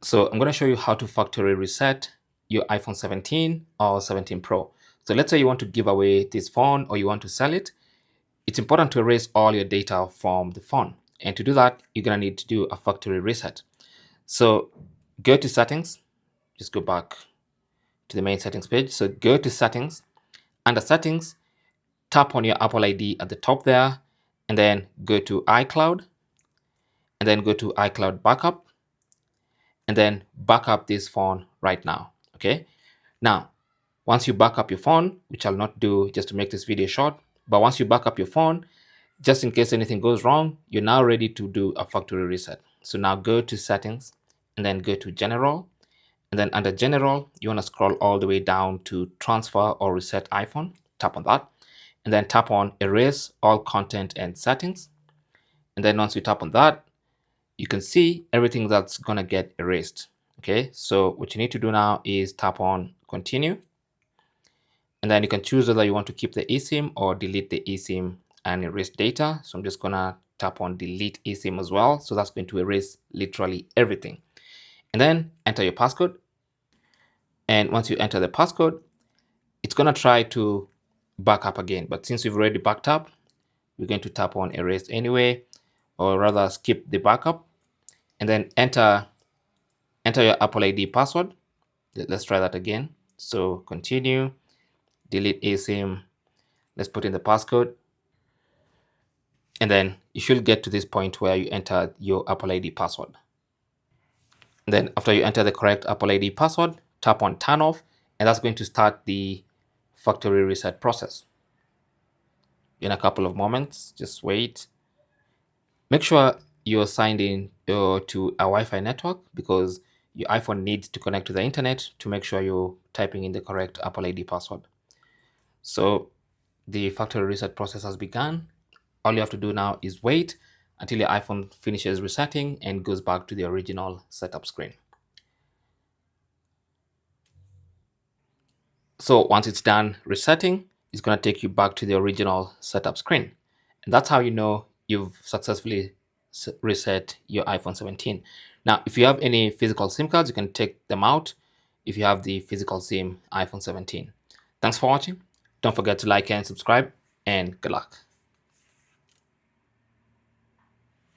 So I'm going to show you how to factory reset your iPhone 17 or 17 Pro. So let's say you want to give away this phone or you want to sell it. It's important to erase all your data from the phone. And to do that, you're going to need to do a factory reset. So go to settings, just go back to the main settings page. So go to settings. Under settings, tap on your Apple ID at the top there, and then go to iCloud, and then go to iCloud backup, and then back up this phone right now. Okay. Now, once you back up your phone, which I'll not do just to make this video short, but once you back up your phone, just in case anything goes wrong, you're now ready to do a factory reset. So now go to settings and then go to general. And then under general, you want to scroll all the way down to transfer or reset iPhone. Tap on that. And then tap on erase all content and settings. And then once you tap on that, you can see everything that's going to get erased. Okay, so what you need to do now is tap on continue. And then you can choose whether you want to keep the eSIM or delete the eSIM and erase data. So I'm just going to tap on delete eSIM as well. So that's going to erase literally everything. And then enter your passcode. And once you enter the passcode, it's going to try to back up again. But since we've already backed up, we're going to tap on erase anyway, or rather skip the backup. And then enter your Apple ID password. Let's try that again. So continue, delete eSIM. Let's put in the passcode. And then you should get to this point where you enter your Apple ID password. And then after you enter the correct Apple ID password, tap on turn off, and that's going to start the factory reset process. In a couple of moments, just wait. Make sure you're signed in to a Wi-Fi network because your iPhone needs to connect to the internet to make sure you're typing in the correct Apple ID password. So the factory reset process has begun. All you have to do now is wait until your iPhone finishes resetting and goes back to the original setup screen. So once it's done resetting, it's going to take you back to the original setup screen. And that's how you know you've successfully reset your iPhone 17. Now, if you have any physical SIM cards, you can take them out if you have the physical SIM iPhone 17. Thanks for watching. Don't forget to like and subscribe, and good luck.